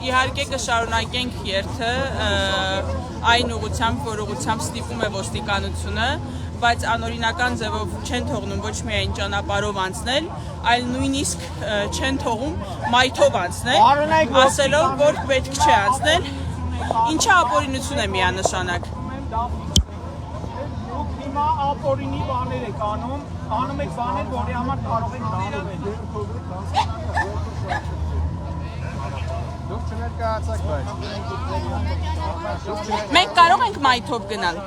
Իհարկե կշարունակենք երթը այն ուղղությամբ, որ ուղղությամբ ստիպում է ոստիկանությունը, բայց անօրինական ձևով չեն թողնում ոչ միայն ճանապարհով անցնել, այլ նույնիսկ չեն թողում մայթով անցնել, ասելով, որ պետք չէ անցնել, ինչը ապօրինություն է միանշանակ։ Հիմա ապօրինի բաներ եք անում եք բաներ, որի համար կարող եք դառնել։ Մենք կարող ենք մայթով գնալ։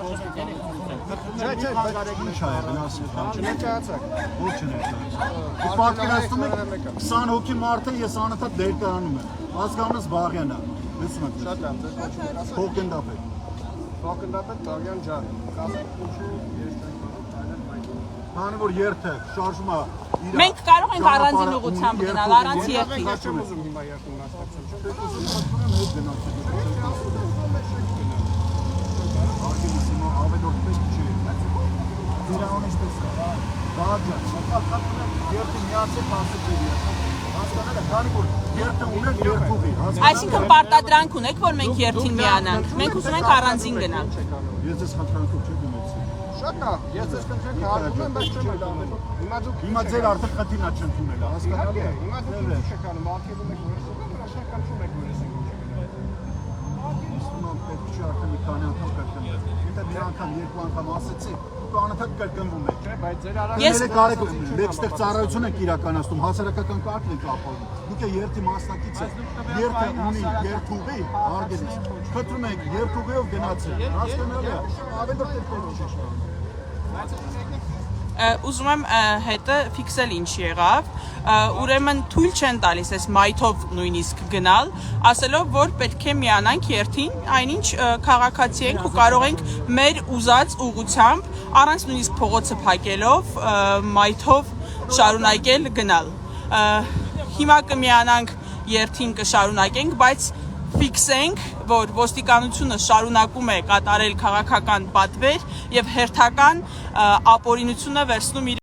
Չէ, ինչ ա եղել ասել։ Չներկայացաք։ Ոչ չներկայացաք։ Իսկ պատկերացնում եք 20 հոգի մարդ է, ես անընդհատ դերկայանում եմ։ Ազգանունս Բաղյանն է։ Լսում եք։ Շատ լավ, ձեր կոչումը։ Փոխգնդապետ։ Փոխգնդապետ Բաղյան ջան։ Քանի որ երթը շարժում է իր Մենք կարող ենք առանձին ուղղությամբ գնալ, առանց երթի։ Չեմ ուզում հիմա երթում մասնակցել, Այսինքն պարտադրանք ունեք, որ մենք երթին միանանք։ Մենք ուզում ենք առանձին գնալ։ Ես ես խնդրանքով չեմ գնացի։ Շատ լավ, ես ես քննեք հարվում եմ, բայց չեմ այդանում։ Հիմա ձեր արդեն խթին ա չընդունել, հասկանալի է։ Հիմա դուք չեք անում, արգելում եք վերսում, ռաշական չում եք վերսում։ Պետք չի արդեն մի քանի անգամ կրկնել։ Եթե մի անգամ, երկու անգամ ասեցի, դուք անընդհատ կրկնվում եք։ Բայց ձեր մեկ ստեղ ծառայություն եք իրականացնում, հասարակական կարգն եք ապահովում։ Դուք երթի մասնակից եք։ Երթը ունի երթուղի, արգելից։ Խնդրում եք երթուղիով գնացել։ Հասկանալի է։ Ավելորդ Ուզում եմ հետը ֆիքսել ինչ եղավ, ուրեմն թույլ չեն տալիս այս մայթով նույնիսկ գնալ, ասելով, որ պետք է միանանք երթին, այնինչ քաղաքացի ենք ու կարող ենք մեր ուզած ուղղությամբ, առանց նույնիսկ փողոցը փակելով, մայթով շարունակել գնալ։ Հիմա կմիանանք երթին կշարունակենք, բայց ֆիքսենք, որ ոստիկանությունը շարունակում է կատարել քաղաքական պատվեր եւ հերթական ապօրինությունը վերցնում իր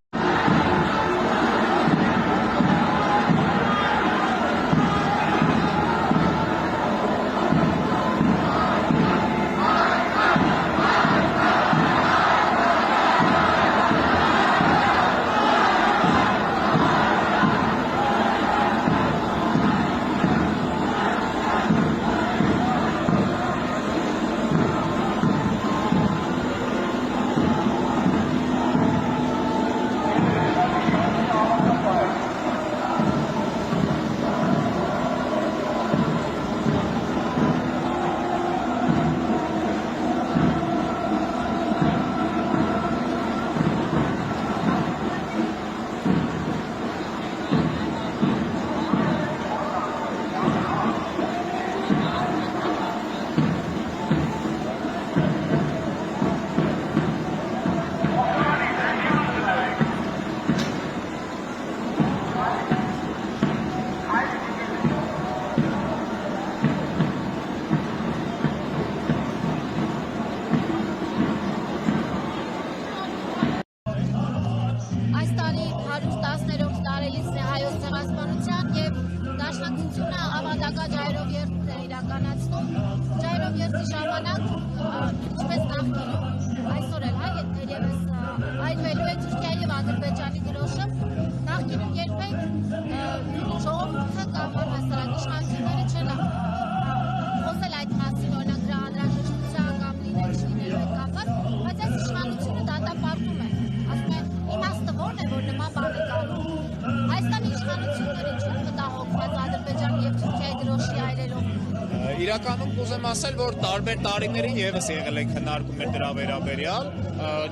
Իրականում կուզեմ ասել, որ տարբեր տարիներին եւս եղել են քննարկումներ դրա վերաբերյալ,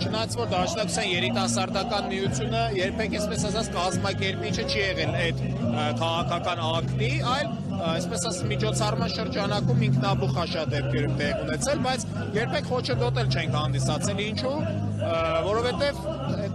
չնայած որ Դաշնակցության երիտասարդական միությունը երբեք այսպես ասած կազմակերպիչը չի եղել այդ քաղաքական ակտի, այլ այսպես ասած միջոցառման շրջանակում ինքնաբուխ դեպքերում տեղ ունեցել, բայց երբեք խոչընդոտել չենք հանդիսացել, ինչու, որովհետեւ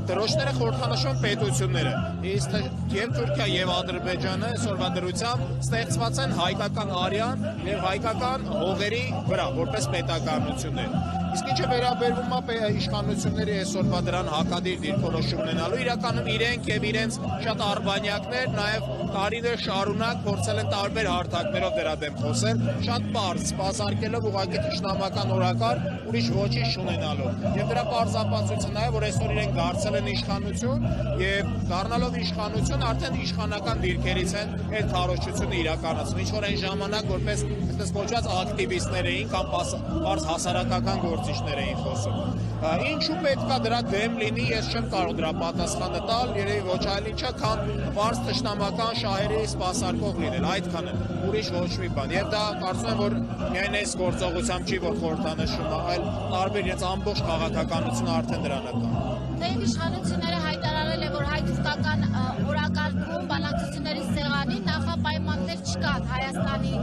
դրոշները խորհրդանշում պետությունները։ Իսկ եւ Թուրքիա եւ Ադրբեջանը այսօրվա դրությամբ ստեղծված են հայկական արյան եւ հայկական հողերի վրա որպես պետականություններ։ Իսկ ինչը վերաբերվում է իշխանությունների այսօրվա դրան հակադիր դիրքորոշում ունենալու, իրականում իրենք եւ իրենց շատ արբանյակներ նաեւ տարիներ շարունակ փորձել են տարբեր հարթակներով դրա դեմ խոսել, շատ բարձ սպասարկելով ուղղակի ճշնամական օրակարգ, ուրիշ ոչինչ չունենալով։ Եվ դրա պարզապատճառը որ այսօր իրենք դարձել են իշխանություն եւ դառնալով իշխանություն արդեն իշխանական դիրքերից են այդ քարոզչությունը իրականացնում։ Ինչ որ այն ժամանակ որպես այսպես կոչված ակտիվիստներ էին կամ բարձ հասարակական գործիչներ էին խոսում։ Ինչու պետքա դրա դեմ լինի, ես չեմ կարող դրա պատասխանը տալ, երևի ոչ այլ ինչա, քան բարձ ճշնամական շահերի սպասարկող լինել, այդքան է, ուրիշ ոչ մի բան։ Եվ դա կարծում եմ, որ միայն այս գործողությամբ չի, որ խորհրդանշում է, այլ տարբեր իրենց ամբողջ քաղաքականությունը արդեն դրանական։ Թեև իշխանությունները հայտարարել է, որ հայ-թուրքական օրակարգում բանակցությունների սեղանի նախապայմաններ չկան Հայաստանի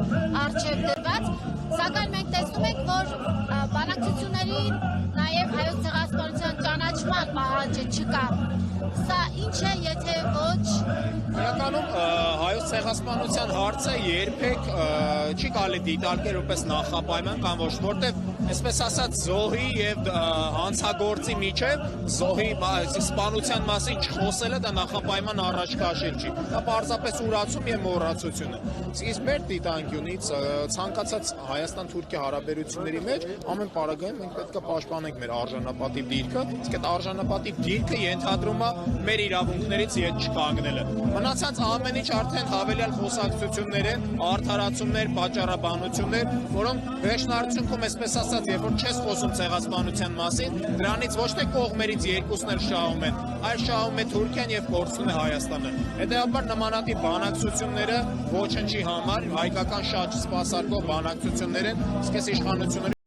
առջև դրված, սակայն մենք տեսնում ենք, որ բանակցություններին նաև հայոց ցեղասպանության ճանաչման պահանջը չկա։ Սա ինչ է, եթե ոչ։ Իրականում հայոց ցեղասպանության հարցը երբեք չի կարելի դիտարկել որպես նախապայման կամ ոչ, որտեղ այսպես ասած զոհի եւ հանցագործի միջև զոհի սպանության մասին չխոսելը դա նախապայման առաջքաշիլ չի։ Դա պարզապես ուրացում եւ մոռացություն է։ Իսկ մեր դիտանկյունից ցանկացած Հայաստան-Թուրքիա հարաբերությունների մեջ ամեն պարագայում մենք պետք է պաշտպանենք մեր արժանապատիվ դիրքը, իսկ այդ արժանապատիվ դիրքը ենթադրում է մեր իրավունքներից ետ չկանգնելը։ Մնացած ամեն ինչ արդեն հավելյալ խոսակցություններ են, արդարացումներ, պատճառաբանություններ, որոնք վերջնարդյունքում այսպես ասած, երբ որ չես խոսում ցեղասպանության մասին, դրանից ոչ թե կողմերից երկուսն էլ շահում են, այլ շահում է Թուրքիան եւ կորցնում է Հայաստանը։ Հետեւաբար նմանատիպ բանակցությունները ոչնչի համար հայկական շատ սպասարկող բանակցություններ են, իսկ այս իշխանությունները